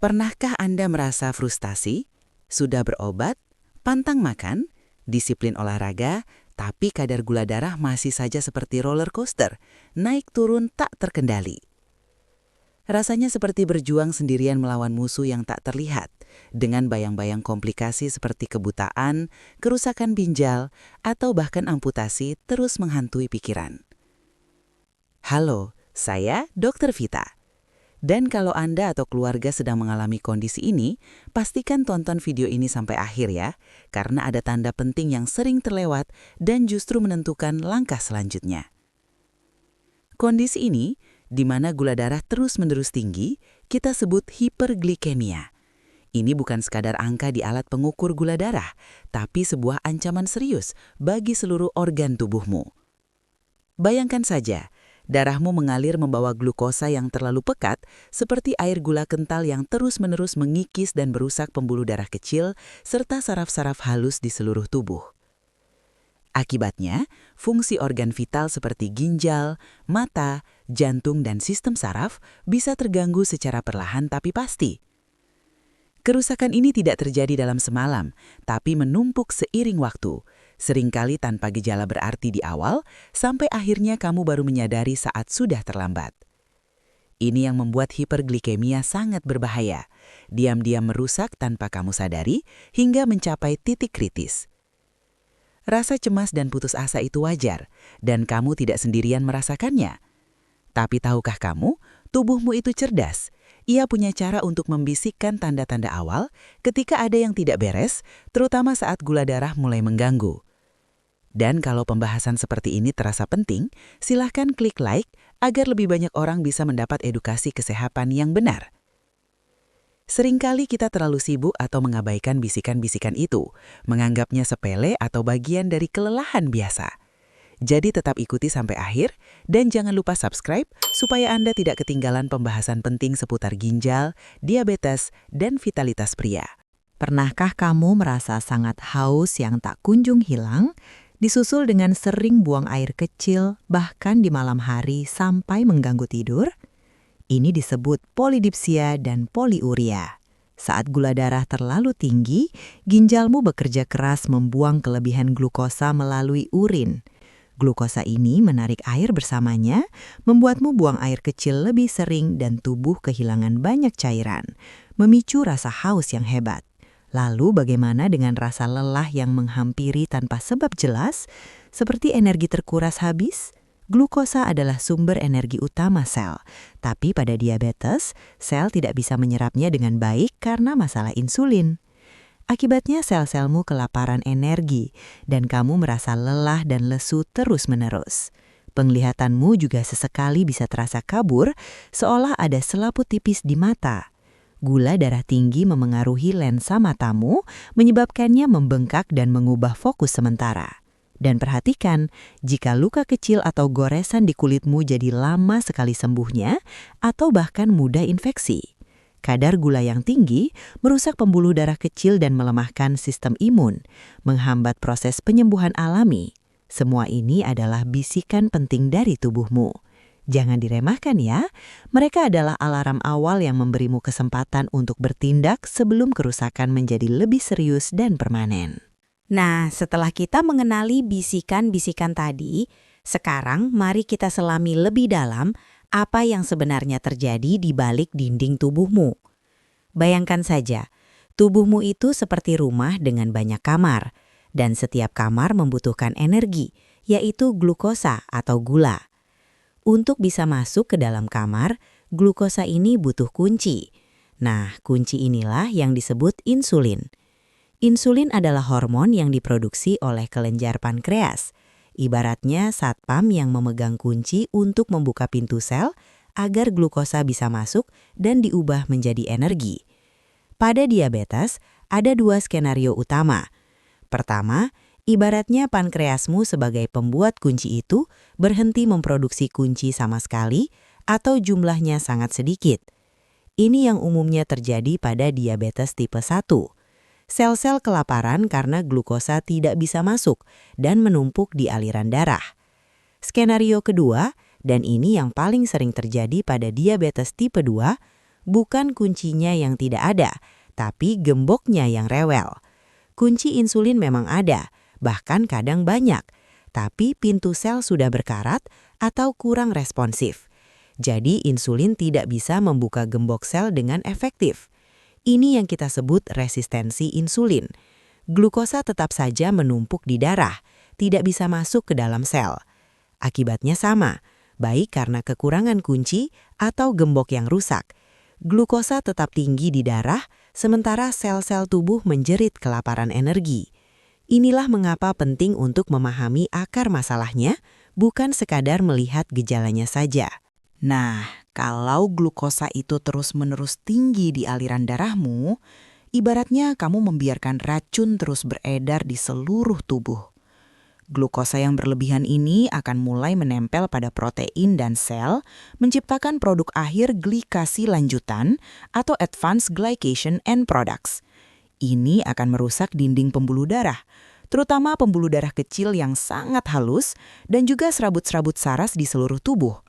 Pernahkah Anda merasa frustasi? Sudah berobat, pantang makan, disiplin olahraga, tapi kadar gula darah masih saja seperti roller coaster, naik turun tak terkendali. Rasanya seperti berjuang sendirian melawan musuh yang tak terlihat, dengan bayang-bayang komplikasi seperti kebutaan, kerusakan ginjal, atau bahkan amputasi terus menghantui pikiran. Halo, saya Dr. Vita. Dan kalau Anda atau keluarga sedang mengalami kondisi ini, pastikan tonton video ini sampai akhir ya, karena ada tanda penting yang sering terlewat dan justru menentukan langkah selanjutnya. Kondisi ini, di mana gula darah terus-menerus tinggi, kita sebut hiperglikemia. Ini bukan sekadar angka di alat pengukur gula darah, tapi sebuah ancaman serius bagi seluruh organ tubuhmu. Bayangkan saja, darahmu mengalir membawa glukosa yang terlalu pekat, seperti air gula kental yang terus-menerus mengikis dan merusak pembuluh darah kecil, serta saraf-saraf halus di seluruh tubuh. Akibatnya, fungsi organ vital seperti ginjal, mata, jantung, dan sistem saraf bisa terganggu secara perlahan tapi pasti. Kerusakan ini tidak terjadi dalam semalam, tapi menumpuk seiring waktu, seringkali tanpa gejala berarti di awal, sampai akhirnya kamu baru menyadari saat sudah terlambat. Ini yang membuat hiperglikemia sangat berbahaya, diam-diam merusak tanpa kamu sadari hingga mencapai titik kritis. Rasa cemas dan putus asa itu wajar, dan kamu tidak sendirian merasakannya. Tapi tahukah kamu, tubuhmu itu cerdas. Ia punya cara untuk membisikkan tanda-tanda awal ketika ada yang tidak beres, terutama saat gula darah mulai mengganggu. Dan kalau pembahasan seperti ini terasa penting, silahkan klik like agar lebih banyak orang bisa mendapat edukasi kesehatan yang benar. Seringkali kita terlalu sibuk atau mengabaikan bisikan-bisikan itu, menganggapnya sepele atau bagian dari kelelahan biasa. Jadi tetap ikuti sampai akhir dan jangan lupa subscribe supaya Anda tidak ketinggalan pembahasan penting seputar ginjal, diabetes, dan vitalitas pria. Pernahkah kamu merasa sangat haus yang tak kunjung hilang, disusul dengan sering buang air kecil bahkan di malam hari sampai mengganggu tidur? Ini disebut polidipsia dan poliuria. Saat gula darah terlalu tinggi, ginjalmu bekerja keras membuang kelebihan glukosa melalui urin. Glukosa ini menarik air bersamanya, membuatmu buang air kecil lebih sering dan tubuh kehilangan banyak cairan, memicu rasa haus yang hebat. Lalu bagaimana dengan rasa lelah yang menghampiri tanpa sebab jelas, seperti energi terkuras habis? Glukosa adalah sumber energi utama sel, tapi pada diabetes, sel tidak bisa menyerapnya dengan baik karena masalah insulin. Akibatnya sel-selmu kelaparan energi dan kamu merasa lelah dan lesu terus-menerus. Penglihatanmu juga sesekali bisa terasa kabur, seolah ada selaput tipis di mata. Gula darah tinggi memengaruhi lensa matamu, menyebabkannya membengkak dan mengubah fokus sementara. Dan perhatikan, jika luka kecil atau goresan di kulitmu jadi lama sekali sembuhnya, atau bahkan mudah infeksi. Kadar gula yang tinggi merusak pembuluh darah kecil dan melemahkan sistem imun, menghambat proses penyembuhan alami. Semua ini adalah bisikan penting dari tubuhmu. Jangan diremehkan ya, mereka adalah alarm awal yang memberimu kesempatan untuk bertindak sebelum kerusakan menjadi lebih serius dan permanen. Nah, setelah kita mengenali bisikan-bisikan tadi, sekarang mari kita selami lebih dalam apa yang sebenarnya terjadi di balik dinding tubuhmu. Bayangkan saja, tubuhmu itu seperti rumah dengan banyak kamar, dan setiap kamar membutuhkan energi, yaitu glukosa atau gula. Untuk bisa masuk ke dalam kamar, glukosa ini butuh kunci. Nah, kunci inilah yang disebut insulin. Insulin adalah hormon yang diproduksi oleh kelenjar pankreas. Ibaratnya satpam yang memegang kunci untuk membuka pintu sel agar glukosa bisa masuk dan diubah menjadi energi. Pada diabetes, ada dua skenario utama. Pertama, ibaratnya pankreasmu sebagai pembuat kunci itu berhenti memproduksi kunci sama sekali atau jumlahnya sangat sedikit. Ini yang umumnya terjadi pada diabetes tipe 1. Sel-sel kelaparan karena glukosa tidak bisa masuk dan menumpuk di aliran darah. Skenario kedua, dan ini yang paling sering terjadi pada diabetes tipe 2, Bukan kuncinya yang tidak ada, tapi gemboknya yang rewel. Kunci insulin memang ada, bahkan kadang banyak, tapi pintu sel sudah berkarat atau kurang responsif. Jadi insulin tidak bisa membuka gembok sel dengan efektif. Ini yang kita sebut resistensi insulin. Glukosa tetap saja menumpuk di darah, tidak bisa masuk ke dalam sel. Akibatnya sama, baik karena kekurangan kunci atau gembok yang rusak. Glukosa tetap tinggi di darah, sementara sel-sel tubuh menjerit kelaparan energi. Inilah mengapa penting untuk memahami akar masalahnya, bukan sekadar melihat gejalanya saja. Nah, kalau glukosa itu terus-menerus tinggi di aliran darahmu, ibaratnya kamu membiarkan racun terus beredar di seluruh tubuh. Glukosa yang berlebihan ini akan mulai menempel pada protein dan sel, menciptakan produk akhir glikasi lanjutan atau advanced glycation end products. Ini akan merusak dinding pembuluh darah, terutama pembuluh darah kecil yang sangat halus dan juga serabut-serabut saras di seluruh tubuh.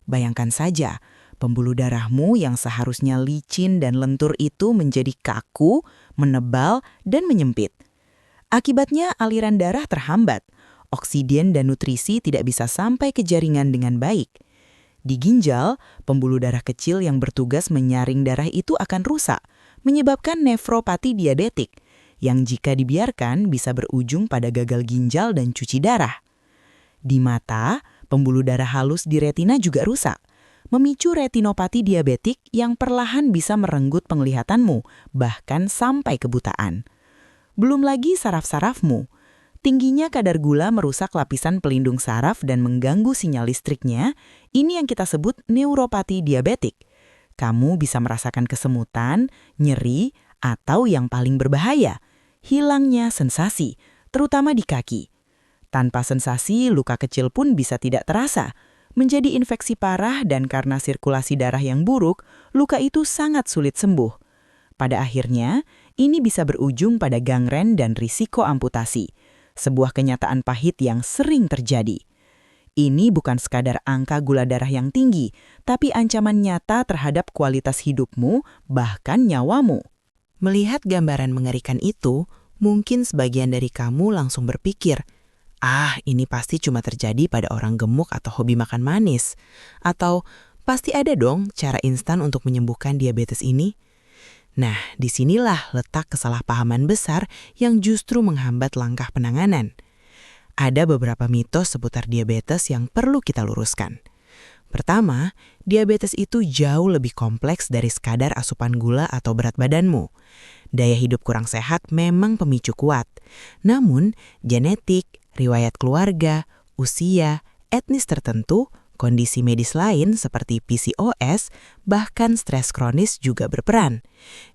Bayangkan saja, pembuluh darahmu yang seharusnya licin dan lentur itu menjadi kaku, menebal, dan menyempit. Akibatnya aliran darah terhambat, oksigen dan nutrisi tidak bisa sampai ke jaringan dengan baik. Di ginjal, pembuluh darah kecil yang bertugas menyaring darah itu akan rusak, menyebabkan nefropati diabetik, yang jika dibiarkan bisa berujung pada gagal ginjal dan cuci darah. Di mata, pembuluh darah halus di retina juga rusak, memicu retinopati diabetik yang perlahan bisa merenggut penglihatanmu, bahkan sampai kebutaan. Belum lagi saraf-sarafmu. Tingginya kadar gula merusak lapisan pelindung saraf dan mengganggu sinyal listriknya. Ini yang kita sebut neuropati diabetik. Kamu bisa merasakan kesemutan, nyeri, atau yang paling berbahaya, hilangnya sensasi, terutama di kaki. Tanpa sensasi, luka kecil pun bisa tidak terasa, menjadi infeksi parah dan karena sirkulasi darah yang buruk, luka itu sangat sulit sembuh. Pada akhirnya, ini bisa berujung pada gangren dan risiko amputasi, sebuah kenyataan pahit yang sering terjadi. Ini bukan sekadar angka gula darah yang tinggi, tapi ancaman nyata terhadap kualitas hidupmu, bahkan nyawamu. Melihat gambaran mengerikan itu, mungkin sebagian dari kamu langsung berpikir, ini pasti cuma terjadi pada orang gemuk atau hobi makan manis. Atau, pasti ada dong cara instan untuk menyembuhkan diabetes ini. Nah, disinilah letak kesalahpahaman besar yang justru menghambat langkah penanganan. Ada beberapa mitos seputar diabetes yang perlu kita luruskan. Pertama, diabetes itu jauh lebih kompleks dari sekadar asupan gula atau berat badanmu. Daya hidup kurang sehat memang pemicu kuat. Namun, genetik, riwayat keluarga, usia, etnis tertentu, kondisi medis lain seperti PCOS, bahkan stres kronis juga berperan.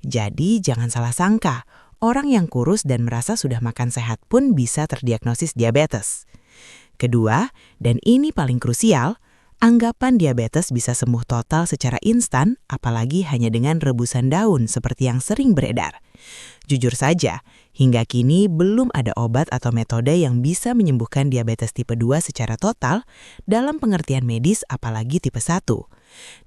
Jadi jangan salah sangka, orang yang kurus dan merasa sudah makan sehat pun bisa terdiagnosis diabetes. Kedua, dan ini paling krusial, anggapan diabetes bisa sembuh total secara instan, apalagi hanya dengan rebusan daun seperti yang sering beredar. Jujur saja, hingga kini belum ada obat atau metode yang bisa menyembuhkan diabetes tipe 2 secara total dalam pengertian medis apalagi tipe 1.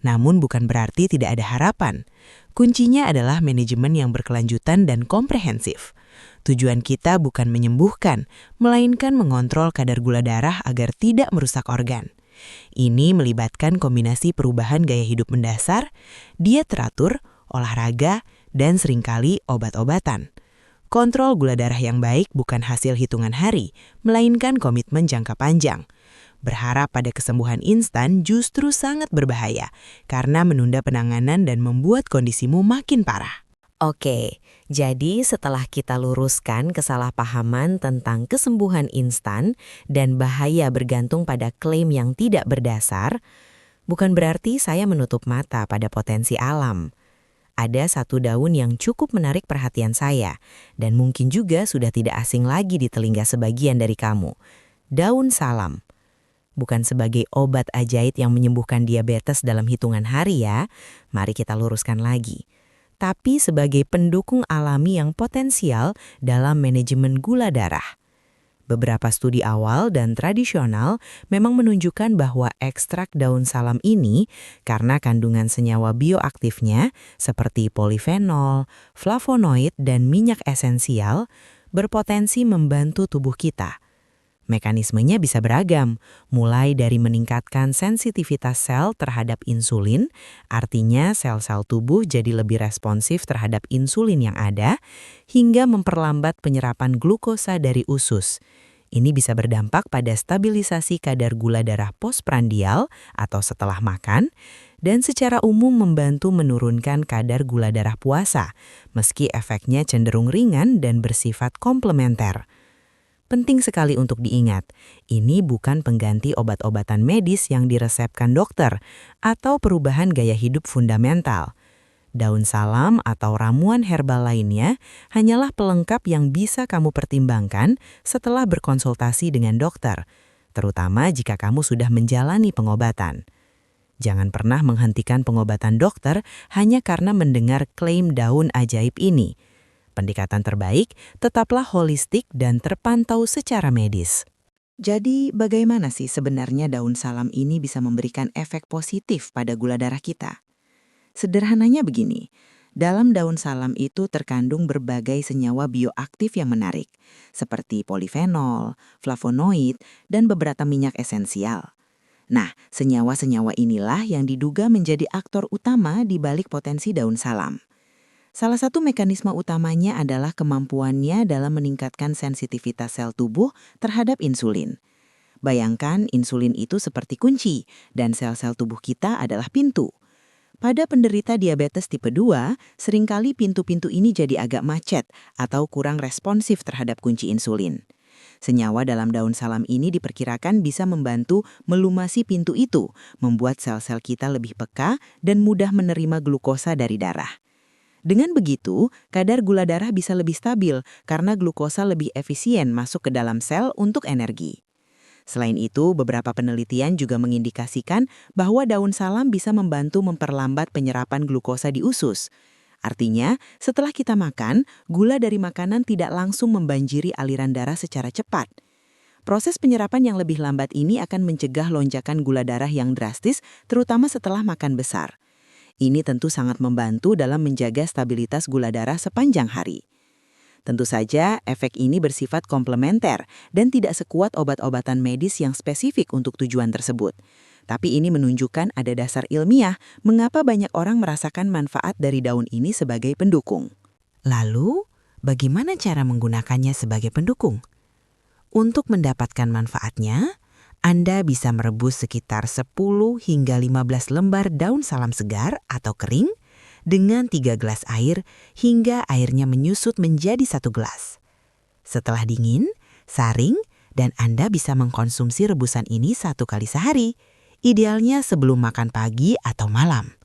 Namun bukan berarti tidak ada harapan. Kuncinya adalah manajemen yang berkelanjutan dan komprehensif. Tujuan kita bukan menyembuhkan, melainkan mengontrol kadar gula darah agar tidak merusak organ. Ini melibatkan kombinasi perubahan gaya hidup mendasar, diet teratur, olahraga, dan seringkali obat-obatan. Kontrol gula darah yang baik bukan hasil hitungan hari, melainkan komitmen jangka panjang. Berharap pada kesembuhan instan justru sangat berbahaya, karena menunda penanganan dan membuat kondisimu makin parah. Oke, jadi setelah kita luruskan kesalahpahaman tentang kesembuhan instan dan bahaya bergantung pada klaim yang tidak berdasar, bukan berarti saya menutup mata pada potensi alam. Ada satu daun yang cukup menarik perhatian saya, dan mungkin juga sudah tidak asing lagi di telinga sebagian dari kamu. Daun salam. Bukan sebagai obat ajaib yang menyembuhkan diabetes dalam hitungan hari ya, mari kita luruskan lagi. Tapi sebagai pendukung alami yang potensial dalam manajemen gula darah. Beberapa studi awal dan tradisional memang menunjukkan bahwa ekstrak daun salam ini karena kandungan senyawa bioaktifnya seperti polifenol, flavonoid, dan minyak esensial berpotensi membantu tubuh kita. Mekanismenya bisa beragam, mulai dari meningkatkan sensitivitas sel terhadap insulin, artinya sel-sel tubuh jadi lebih responsif terhadap insulin yang ada, hingga memperlambat penyerapan glukosa dari usus. Ini bisa berdampak pada stabilisasi kadar gula darah postprandial atau setelah makan, dan secara umum membantu menurunkan kadar gula darah puasa, meski efeknya cenderung ringan dan bersifat komplementer. Penting sekali untuk diingat, ini bukan pengganti obat-obatan medis yang diresepkan dokter atau perubahan gaya hidup fundamental. Daun salam atau ramuan herbal lainnya hanyalah pelengkap yang bisa kamu pertimbangkan setelah berkonsultasi dengan dokter, terutama jika kamu sudah menjalani pengobatan. Jangan pernah menghentikan pengobatan dokter hanya karena mendengar klaim daun ajaib ini. Pendekatan terbaik tetaplah holistik dan terpantau secara medis. Jadi, bagaimana sih sebenarnya daun salam ini bisa memberikan efek positif pada gula darah kita? Sederhananya begini, dalam daun salam itu terkandung berbagai senyawa bioaktif yang menarik, seperti polifenol, flavonoid, dan beberapa minyak esensial. Nah, senyawa-senyawa inilah yang diduga menjadi aktor utama di balik potensi daun salam. Salah satu mekanisme utamanya adalah kemampuannya dalam meningkatkan sensitivitas sel tubuh terhadap insulin. Bayangkan insulin itu seperti kunci, dan sel-sel tubuh kita adalah pintu. Pada penderita diabetes tipe 2, seringkali pintu-pintu ini jadi agak macet atau kurang responsif terhadap kunci insulin. Senyawa dalam daun salam ini diperkirakan bisa membantu melumasi pintu itu, membuat sel-sel kita lebih peka dan mudah menerima glukosa dari darah. Dengan begitu, kadar gula darah bisa lebih stabil karena glukosa lebih efisien masuk ke dalam sel untuk energi. Selain itu, beberapa penelitian juga mengindikasikan bahwa daun salam bisa membantu memperlambat penyerapan glukosa di usus. Artinya, setelah kita makan, gula dari makanan tidak langsung membanjiri aliran darah secara cepat. Proses penyerapan yang lebih lambat ini akan mencegah lonjakan gula darah yang drastis, terutama setelah makan besar. Ini tentu sangat membantu dalam menjaga stabilitas gula darah sepanjang hari. Tentu saja, efek ini bersifat komplementer dan tidak sekuat obat-obatan medis yang spesifik untuk tujuan tersebut. Tapi ini menunjukkan ada dasar ilmiah mengapa banyak orang merasakan manfaat dari daun ini sebagai pendukung. Lalu, bagaimana cara menggunakannya sebagai pendukung? Untuk mendapatkan manfaatnya, Anda bisa merebus sekitar 10 hingga 15 lembar daun salam segar atau kering dengan 3 gelas air hingga airnya menyusut menjadi 1 gelas. Setelah dingin, saring, dan Anda bisa mengkonsumsi rebusan ini 1 kali sehari, idealnya sebelum makan pagi atau malam.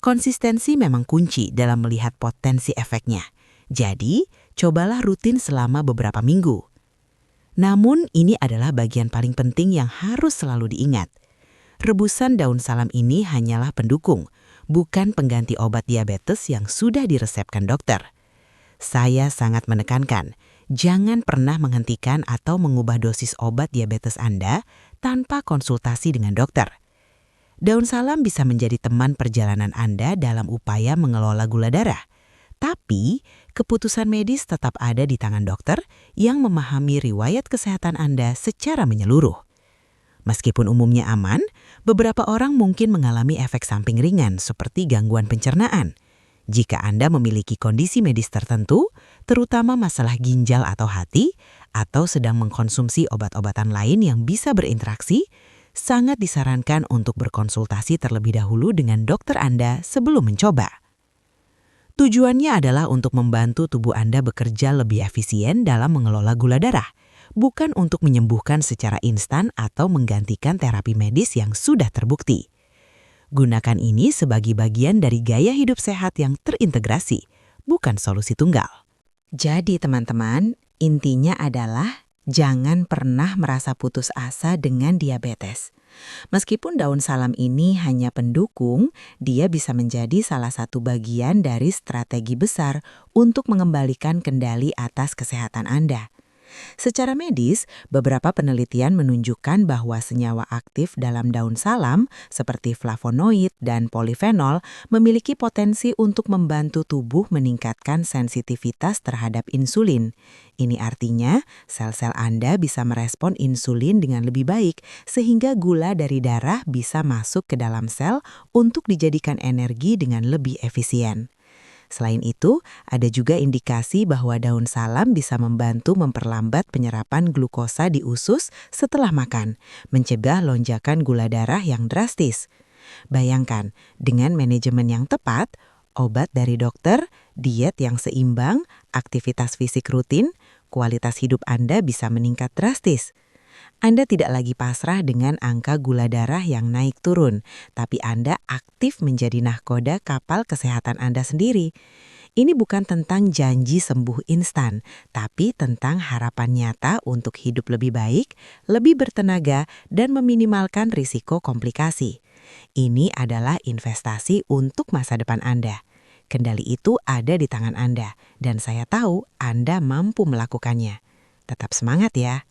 Konsistensi memang kunci dalam melihat potensi efeknya, jadi cobalah rutin selama beberapa minggu. Namun, ini adalah bagian paling penting yang harus selalu diingat. Rebusan daun salam ini hanyalah pendukung, bukan pengganti obat diabetes yang sudah diresepkan dokter. Saya sangat menekankan, jangan pernah menghentikan atau mengubah dosis obat diabetes Anda tanpa konsultasi dengan dokter. Daun salam bisa menjadi teman perjalanan Anda dalam upaya mengelola gula darah. Tapi, keputusan medis tetap ada di tangan dokter yang memahami riwayat kesehatan Anda secara menyeluruh. Meskipun umumnya aman, beberapa orang mungkin mengalami efek samping ringan seperti gangguan pencernaan. Jika Anda memiliki kondisi medis tertentu, terutama masalah ginjal atau hati, atau sedang mengkonsumsi obat-obatan lain yang bisa berinteraksi, sangat disarankan untuk berkonsultasi terlebih dahulu dengan dokter Anda sebelum mencoba. Tujuannya adalah untuk membantu tubuh Anda bekerja lebih efisien dalam mengelola gula darah, bukan untuk menyembuhkan secara instan atau menggantikan terapi medis yang sudah terbukti. Gunakan ini sebagai bagian dari gaya hidup sehat yang terintegrasi, bukan solusi tunggal. Jadi teman-teman, intinya adalah jangan pernah merasa putus asa dengan diabetes. Meskipun daun salam ini hanya pendukung, dia bisa menjadi salah satu bagian dari strategi besar untuk mengembalikan kendali atas kesehatan Anda. Secara medis, beberapa penelitian menunjukkan bahwa senyawa aktif dalam daun salam seperti flavonoid dan polifenol memiliki potensi untuk membantu tubuh meningkatkan sensitivitas terhadap insulin. Ini artinya sel-sel Anda bisa merespon insulin dengan lebih baik sehingga gula dari darah bisa masuk ke dalam sel untuk dijadikan energi dengan lebih efisien. Selain itu, ada juga indikasi bahwa daun salam bisa membantu memperlambat penyerapan glukosa di usus setelah makan, mencegah lonjakan gula darah yang drastis. Bayangkan, dengan manajemen yang tepat, obat dari dokter, diet yang seimbang, aktivitas fisik rutin, kualitas hidup Anda bisa meningkat drastis. Anda tidak lagi pasrah dengan angka gula darah yang naik turun, tapi Anda aktif menjadi nahkoda kapal kesehatan Anda sendiri. Ini bukan tentang janji sembuh instan, tapi tentang harapan nyata untuk hidup lebih baik, lebih bertenaga, dan meminimalkan risiko komplikasi. Ini adalah investasi untuk masa depan Anda. Kendali itu ada di tangan Anda, dan saya tahu Anda mampu melakukannya. Tetap semangat ya!